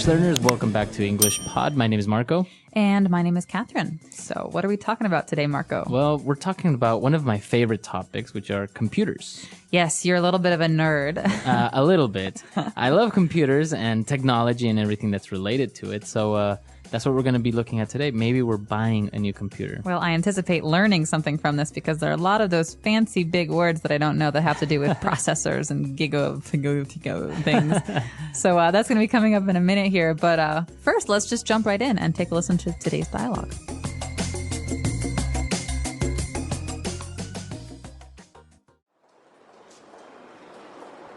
English learners, welcome back to English Pod. My name is Marco. And my name is Catherine. So what are we talking about today, Marco? Well, we're talking about one of my favorite topics, which are computers. Yes, you're a little bit of a nerd. A little bit. I love computers and technology and everything that's related to it. So that's what we're going to be looking at today. Maybe we're buying a new computer. Well, I anticipate learning something from this because there are a lot of those fancy big words that I don't know that have to do with processors and giga things. So that's going to be coming up in a minute here. But first, let's just jump right in and take a listen to today's dialogue.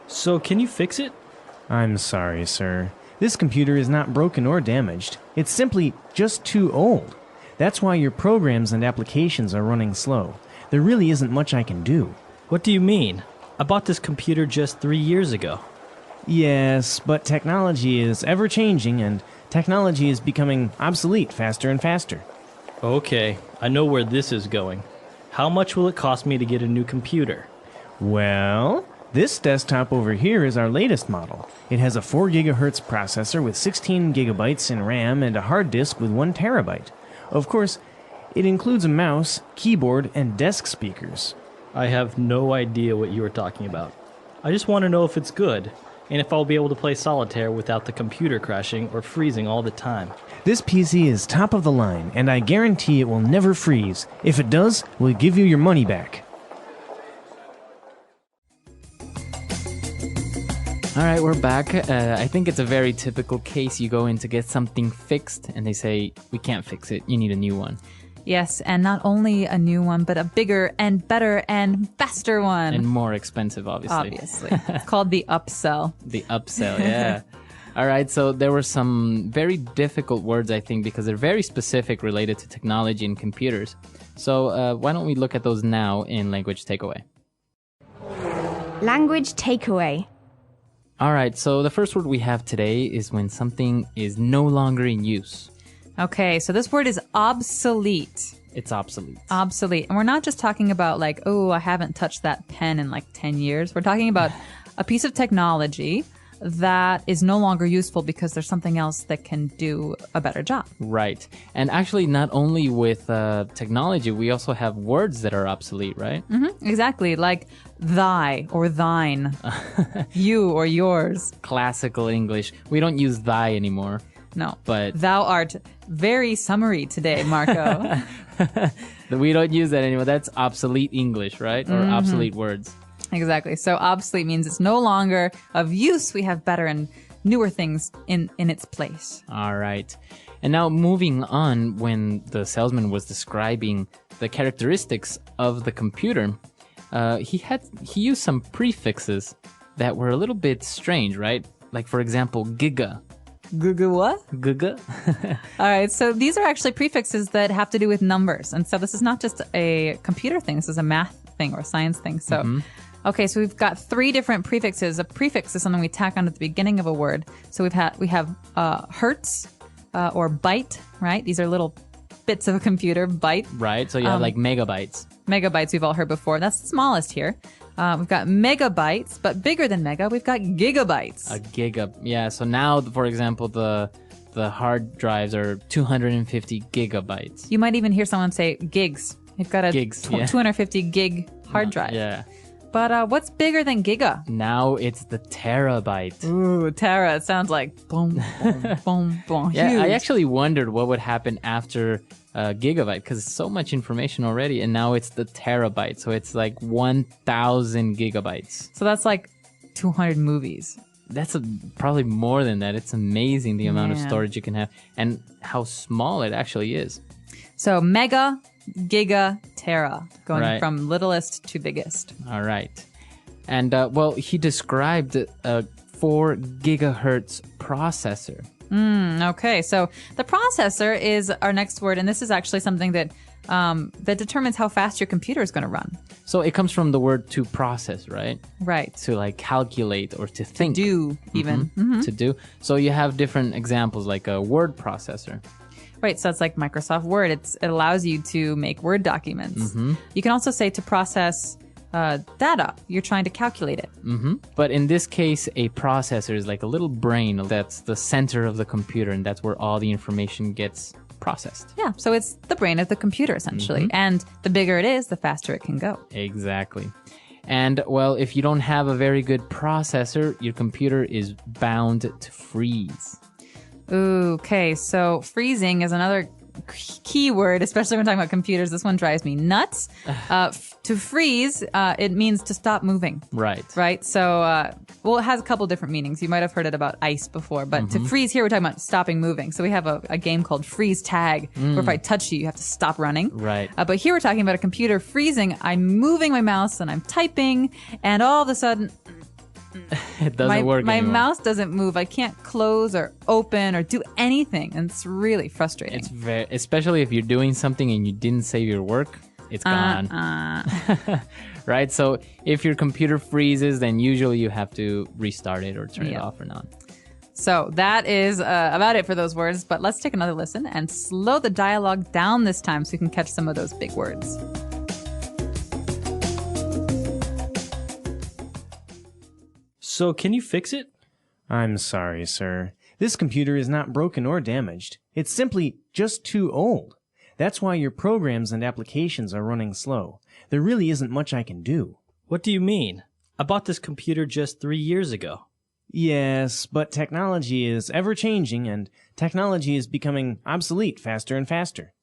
So, can you fix it? I'm sorry, sir. This computer is not broken or damaged. It's simply just too old. That's why your programs and applications are running slow. There really isn't much I can do. What do you mean? I bought this computer just 3 years ago. Yes, but technology is ever-changing, and technology is becoming obsolete faster and faster. Okay, I know where this is going. How much will it cost me to get a new computer? Well, this desktop over here is our latest model. It has a 4 gigahertz processor with 16 gigabytes in RAM and a hard disk with 1 terabyte. Of course, it includes a mouse, keyboard, and desk speakers. I have no idea what you are talking about. I just want to know if it's good, and if I'll be able to play solitaire without the computer crashing or freezing all the time. This PC is top of the line, and I guarantee it will never freeze. If it does, we'll give you your money back. All right, we're back. I think it's a very typical case. You go in to get something fixed, and they say, we can't fix it. You need a new one. Yes, and not only a new one, but a bigger and better and faster one. And more expensive, obviously. Obviously. It's called the upsell. The upsell, yeah. All right, so there were some very difficult words, I think, because they're very specific related to technology and computers. So why don't we look at those now in Language Takeaway? Language takeaway. All right, so the first word we have today is when something is no longer in use. Okay, so this word is obsolete. It's obsolete. Obsolete. And we're not just talking about like, oh, I haven't touched that pen in like 10 years. We're talking about a piece of technology that is no longer useful because there's something else that can do a better job. Right. And actually, not only with technology, we also have words that are obsolete, right? Mm-hmm, exactly. Like thy or thine, you or yours. Classical English. We don't use thy anymore. No. But thou art very summary today, Marco. We don't use that anymore. That's obsolete English, right? Or obsolete words. Exactly. So obsolete means it's no longer of use. We have better and newer things in its place. All right. And now moving on, when the salesman was describing the characteristics of the computer, he used some prefixes that were a little bit strange, right? Like, for example, giga. Giga what? Giga. All right. So these are actually prefixes that have to do with numbers. And so this is not just a computer thing. This is a math thing or a science thing. So, okay. So we've got 3 different prefixes. A prefix is something we tack on at the beginning of a word. So we have hertz or byte, right? These are little bits of a computer, byte. Right. So you have like megabytes. Megabytes we've all heard before. That's the smallest here. We've got megabytes, but bigger than mega, we've got gigabytes. A giga. Yeah. So now, for example, the hard drives are 250 gigabytes. You might even hear someone say gigs. You've got a Gigs, 250 gig hard drive. Yeah. But what's bigger than giga? Now it's the terabyte. Ooh, tera. It sounds like boom, boom, boom, boom. Yeah, Huge. I actually wondered what would happen after gigabyte, because it's so much information already, and now it's the terabyte. So it's like 1,000 gigabytes. So that's like 200 movies. That's probably more than that. It's amazing the amount of Yeah. storage you can have and how small it actually is. So mega, giga, tera, going Right. from littlest to biggest. All right. And, well, he described a 4 gigahertz processor. Okay, so the processor is our next word, and this is actually something that that determines how fast your computer is going to run. So it comes from the word to process, right? Right. To like calculate or to think. Do even. To do. So you have different examples like a word processor. Right, so it's like Microsoft Word. It allows you to make Word documents. You can also say to process data. You're trying to calculate it. But in this case, a processor is like a little brain that's the center of the computer, and that's where all the information gets processed. Yeah, so it's the brain of the computer, essentially. And the bigger it is, the faster it can go. Exactly. And, well, if you don't have a very good processor, your computer is bound to freeze. Ooh, okay, so freezing is another key word, especially when talking about computers. This one drives me nuts. To freeze, it means to stop moving. Right. So, well, it has a couple different meanings. You might have heard it about ice before, but to freeze here, we're talking about stopping moving. So we have a game called freeze tag, where if I touch you, you have to stop running. Right. But here we're talking about a computer freezing. I'm moving my mouse and I'm typing, and all of a sudden, It doesn't work my anymore. mouse doesn't move. I can't close or open or do anything, and it's really frustrating. It's very, especially if you're doing something and you didn't save your work, it's gone. Right? So if your computer freezes, then usually you have to restart it or turn it off or not. So that is about it for those words, but let's take another listen and slow the dialogue down this time so we can catch some of those big words. So can you fix it? I'm sorry, sir. This computer is not broken or damaged. It's simply just too old. That's why your programs and applications are running slow. There really isn't much I can do. What do you mean? I bought this computer just 3 years ago. Yes, but technology is ever-changing, and technology is becoming obsolete faster and faster.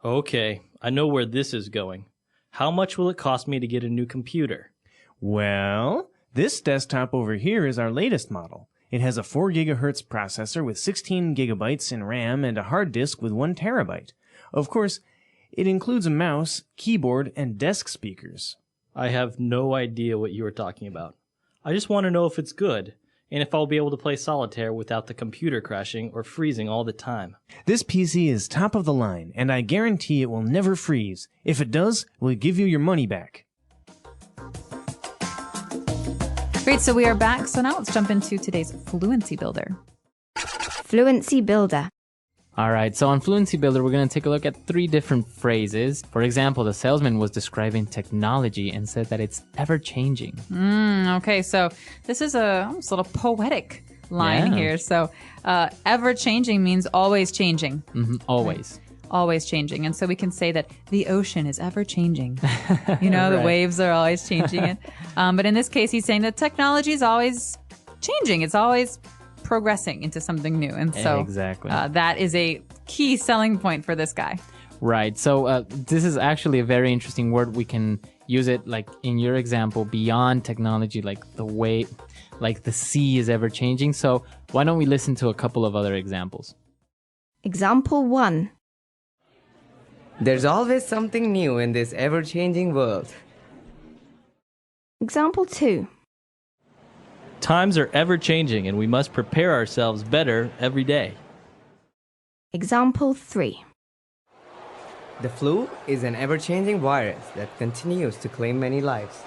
Okay, I know where this is going. How much will it cost me to get a new computer? Well, this desktop over here is our latest model. It has a 4 gigahertz processor with 16 gigabytes in RAM and a hard disk with 1 terabyte. Of course, it includes a mouse, keyboard, and desk speakers. I have no idea what you are talking about. I just want to know if it's good, and if I'll be able to play solitaire without the computer crashing or freezing all the time. This PC is top of the line, and I guarantee it will never freeze. If it does, we'll give you your money back. Great, so we are back. So now let's jump into today's Fluency Builder. Fluency Builder. All right, so on Fluency Builder, we're going to take a look at 3 different phrases. For example, the salesman was describing technology and said that it's ever-changing. Okay, so this is almost a little poetic line here. So ever-changing means always changing. Always. Always changing. And so we can say that the ocean is ever changing. You know, the Right. waves are always changing it. But in this case, he's saying that technology is always changing. It's always progressing into something new. And so Exactly. that is a key selling point for this guy. Right. So this is actually a very interesting word. We can use it like in your example, beyond technology, like the way, like the sea is ever changing. So why don't we listen to a couple of other examples? Example 1. There's always something new in this ever-changing world. Example 2. Times are ever changing, and we must prepare ourselves better every day. Example 3. The flu is an ever-changing virus that continues to claim many lives.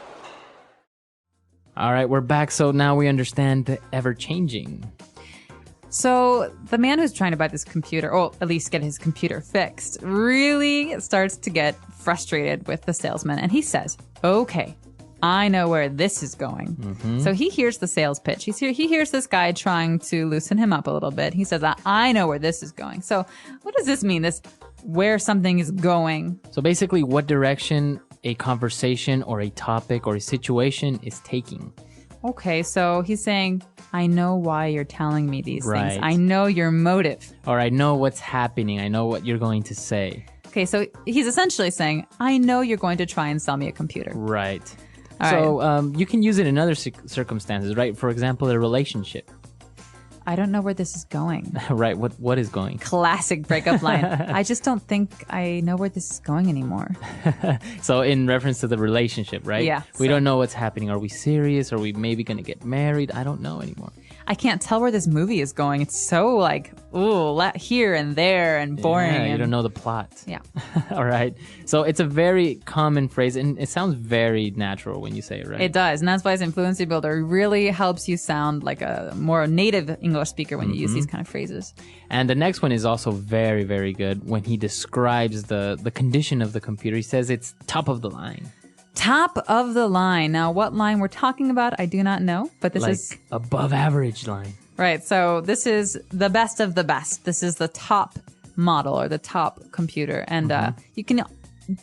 All right, we're back. So now we understand the ever-changing. So the man who's trying to buy this computer, or at least get his computer fixed, really starts to get frustrated with the salesman. And he says, okay, I know where this is going. So he hears the sales pitch. He hears this guy trying to loosen him up a little bit. He says, I know where this is going. So what does this mean, this where something is going? So basically, what direction a conversation or a topic or a situation is taking. Okay, so he's saying, I know why you're telling me these Right. things. I know your motive. Or I know what's happening. I know what you're going to say. Okay, so he's essentially saying, I know you're going to try and sell me a computer. Right. All So you can use it in other circumstances, right? For example, a relationship. I don't know where this is going. Right. What is going? Classic breakup line. I just don't think I know where this is going anymore. So in reference to the relationship, right? Yeah, We so- don't know what's happening. Are we serious? Are we maybe going to get married? I don't know anymore. I can't tell where this movie is going. It's so like, ooh, here and there and boring. Yeah, you and- don't know the plot. Yeah. All right. So it's a very common phrase, and it sounds very natural when you say it, right? It does. And that's why it's Fluency Builder really helps you sound like a more native English speaker when you use these kind of phrases. And the next one is also very, very good when he describes the condition of the computer. He says it's top of the line. Top of the line. Now, what line we're talking about, I do not know, but this Like is above average line. right. So this is the best of the best. This is the top model or the top computer. And you can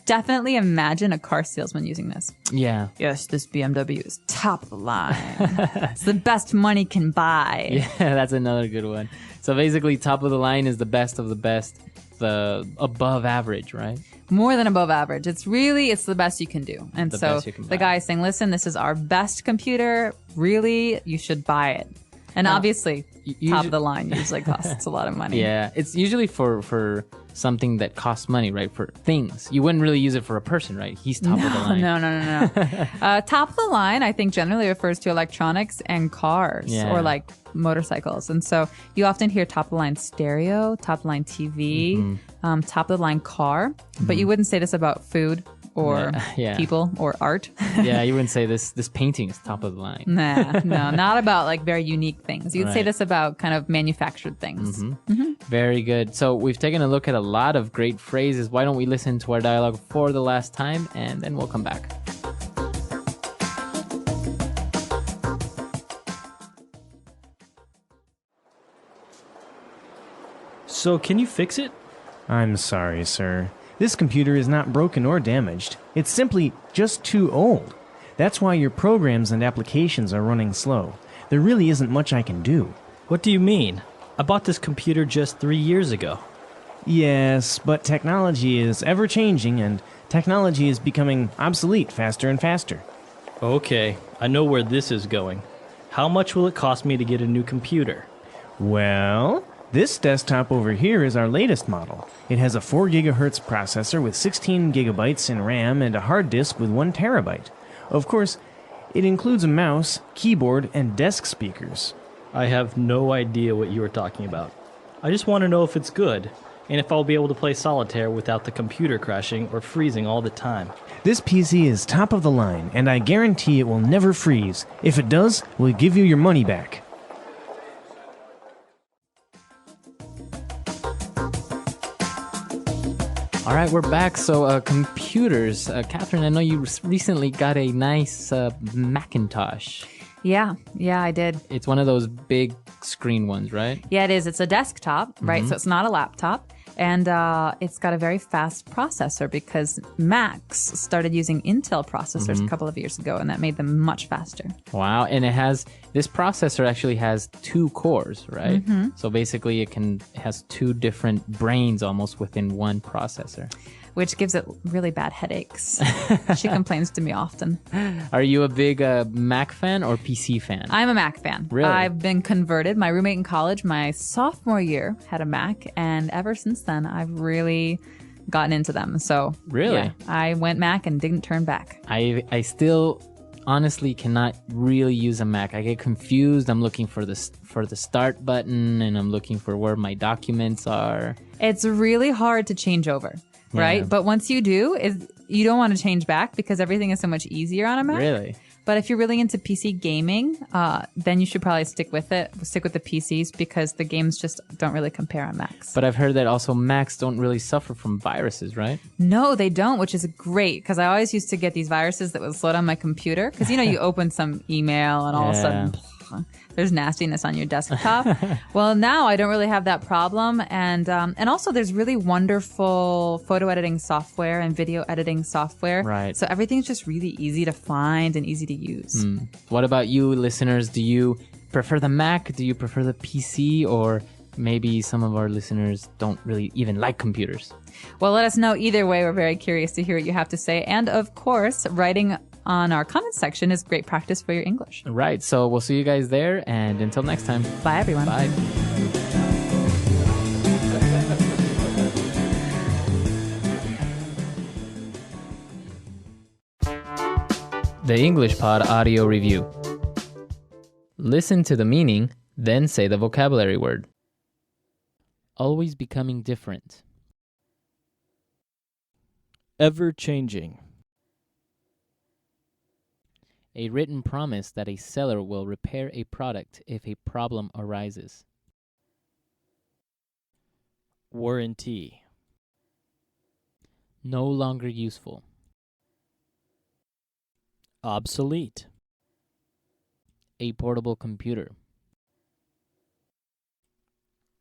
definitely imagine a car salesman using this. Yeah. Yes, this BMW is top of the line. It's the best money can buy. Yeah, that's another good one. So basically, top of the line is the best of the best, the above average, right? More than above average. It's the best you can do. And The so best you can the buy. guy is saying, listen, this is our best computer. Really, you should buy it. And obviously, top of the line usually costs a lot of money. Yeah, it's usually for something that costs money, right? For things. You wouldn't really use it for a person, right? He's top of the line. No. Top of the line, I think, generally refers to electronics and cars Yeah. or like motorcycles. And so you often hear top of the line stereo, top of the line TV, top of the line car. But you wouldn't say this about food or Yeah. people or art. Yeah, you wouldn't say this painting is top of the line. Nah, no, not about like very unique things. You'd say Right. this about kind of manufactured things. Very good. So we've taken a look at a lot of great phrases. Why don't we listen to our dialogue for the last time, and then we'll come back. So, can you fix it? I'm sorry, sir. This computer is not broken or damaged. It's simply just too old. That's why your programs and applications are running slow. There really isn't much I can do. What do you mean? I bought this computer just 3 years ago. Yes, but technology is ever changing and technology is becoming obsolete faster and faster. Okay, I know where this is going. How much will it cost me to get a new computer? Well, this desktop over here is our latest model. It has a 4 gigahertz processor with 16 gigabytes in RAM and a hard disk with 1 terabyte. Of course, it includes a mouse, keyboard, and desk speakers. I have no idea what you are talking about. I just want to know if it's good, and if I'll be able to play solitaire without the computer crashing or freezing all the time. This PC is top of the line, and I guarantee it will never freeze. If it does, we'll give you your money back. All right, we're back. So computers. Catherine, I know you recently got a nice Macintosh. Yeah, I did. It's one of those big screen ones, right? Yeah, it is. It's a desktop, right? So it's not a laptop. And it's got a very fast processor because Macs started using Intel processors a couple of years ago, and that made them much faster. Wow, and this processor actually has 2 cores, right? So basically it has 2 different brains almost within one processor. Which gives it really bad headaches. She complains to me often. Are you a big Mac fan or PC fan? I'm a Mac fan. Really? I've been converted. My roommate in college, my sophomore year, had a Mac, and ever since then, I've really gotten into them. So, Really? yeah, I went Mac and didn't turn back. I still honestly cannot really use a Mac. I get confused. I'm looking for the start button, and I'm looking for where my documents are. It's really hard to change over. Right? Yeah. But once you do, you don't want to change back because everything is so much easier on a Mac. Really? But if you're really into PC gaming, then you should probably stick with the PCs because the games just don't really compare on Macs. But I've heard that also Macs don't really suffer from viruses, right? No, they don't, which is great because I always used to get these viruses that would slow down my computer because, you open some email and all of a sudden there's nastiness on your desktop. Well, now I don't really have that problem. And also there's really wonderful photo editing software and video editing software. Right. So everything's just really easy to find and easy to use. What about you, listeners? Do you prefer the Mac? Do you prefer the PC? Or maybe some of our listeners don't really even like computers? Well, let us know either way. We're very curious to hear what you have to say. And of course, writing on our comments section is great practice for your English. Right. So we'll see you guys there. And until next time. Bye, everyone. Bye. The English Pod Audio Review. Listen to the meaning, then say the vocabulary word. Always becoming different. Ever changing. A written promise that a seller will repair a product if a problem arises. Warranty. No longer useful. Obsolete. A portable computer.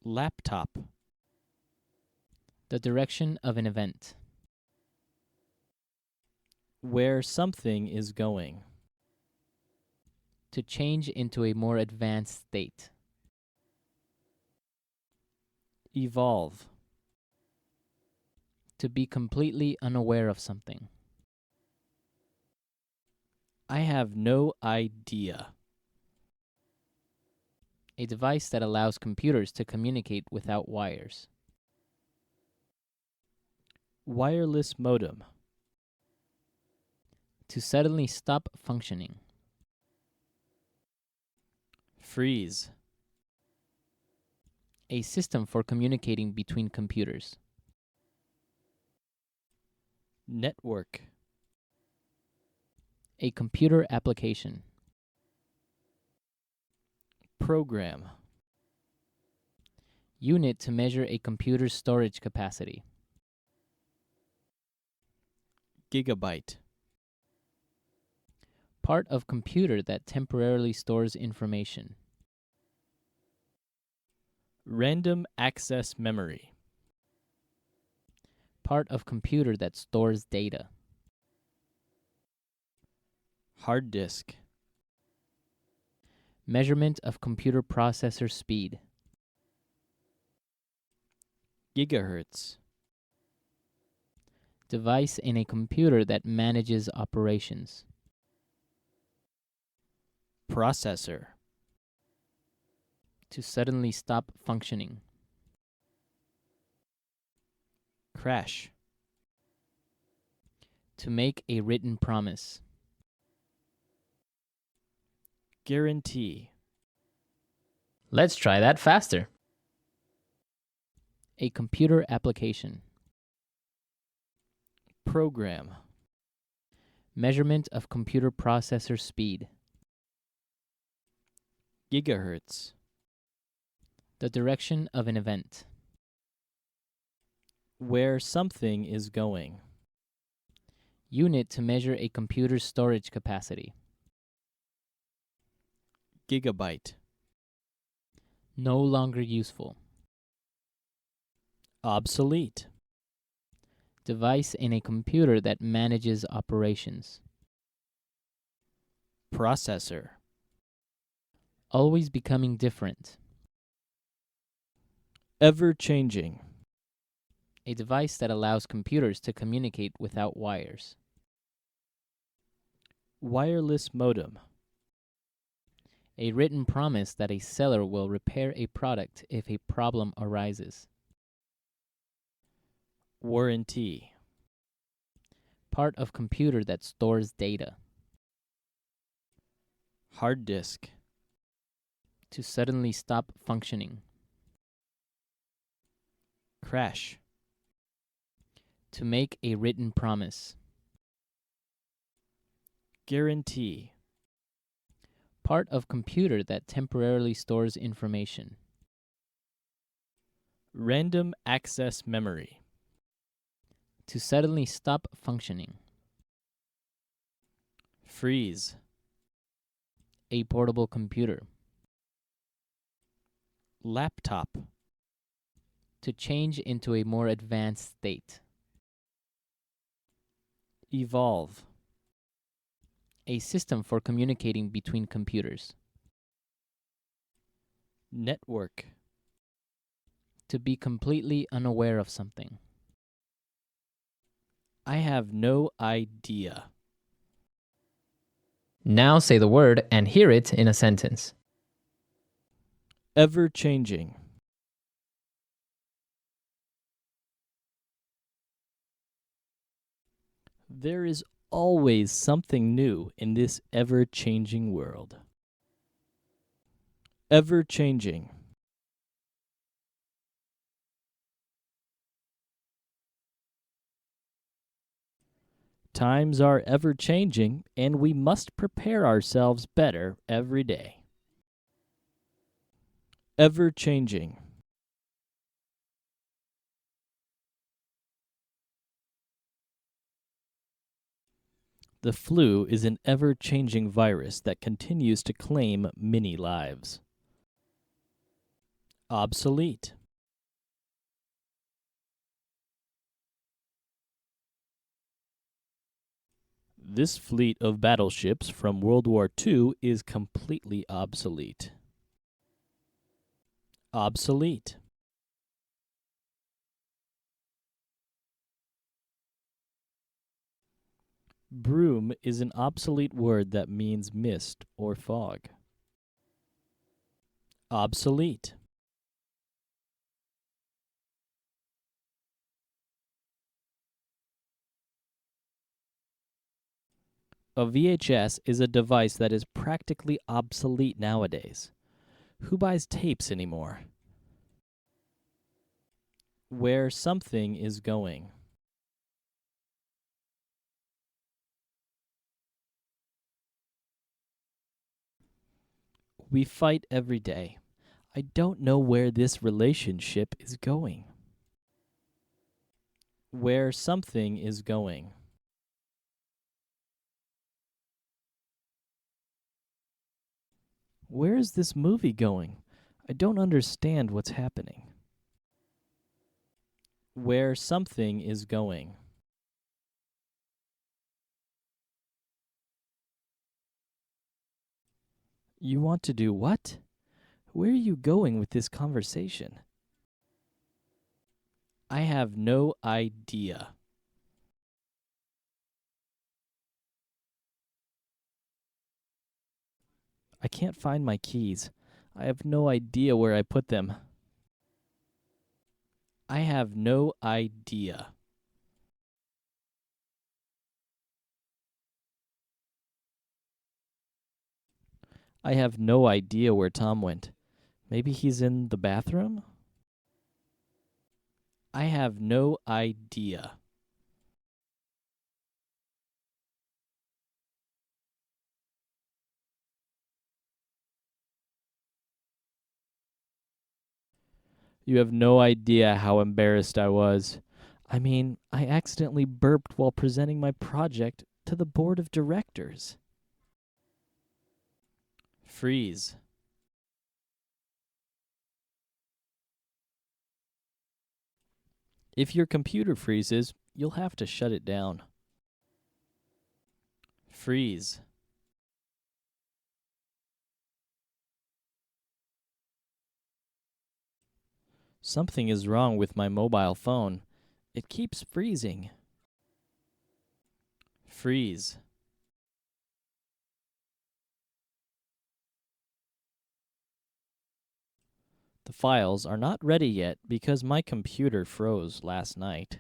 Laptop. The direction of an event. Where something is going. To change into a more advanced state. Evolve. To be completely unaware of something. I have no idea. A device that allows computers to communicate without wires. Wireless modem. To suddenly stop functioning. Freeze. A system for communicating between computers. Network. A computer application. Program. Unit to measure a computer's storage capacity. Gigabyte. Part of computer that temporarily stores information. Random access memory. Part of computer that stores data. Hard disk. Measurement of computer processor speed. Gigahertz. Device in a computer that manages operations. Processor. To suddenly stop functioning. Crash. To make a written promise. Guarantee. Let's try that faster. A computer application. Program. Measurement of computer processor speed. Gigahertz. The direction of an event. Where something is going. Unit to measure a computer's storage capacity. Gigabyte. No longer useful. Obsolete. Device in a computer that manages operations. Processor. Always becoming different. Ever-changing. A device that allows computers to communicate without wires. Wireless modem. A written promise that a seller will repair a product if a problem arises. Warranty. Part of computer that stores data. Hard disk. To suddenly stop functioning. Crash. To make a written promise. Guarantee. Part of computer that temporarily stores information. Random access memory. To suddenly stop functioning. Freeze. A portable computer. Laptop. To change into a more advanced state. Evolve. A system for communicating between computers. Network. To be completely unaware of something. I have no idea. Now say the word and hear it in a sentence. Ever-changing. There is always something new in this ever-changing world. Ever-changing. Times are ever-changing, and we must prepare ourselves better every day. Ever-changing. The flu is an ever-changing virus that continues to claim many lives. Obsolete. This fleet of battleships from World War II is completely obsolete. Obsolete. Broom is an obsolete word that means mist or fog. Obsolete. A VHS is a device that is practically obsolete nowadays. Who buys tapes anymore? Where something is going. We fight every day. I don't know where this relationship is going. Where something is going. Where is this movie going? I don't understand what's happening. Where something is going. You want to do what? Where are you going with this conversation? I have no idea. I can't find my keys. I have no idea where I put them. I have no idea. I have no idea where Tom went. Maybe he's in the bathroom? I have no idea. You have no idea how embarrassed I was. I mean, I accidentally burped while presenting my project to the board of directors. Freeze. If your computer freezes, you'll have to shut it down. Freeze. Something is wrong with my mobile phone. It keeps freezing. Freeze. The files are not ready yet because my computer froze last night.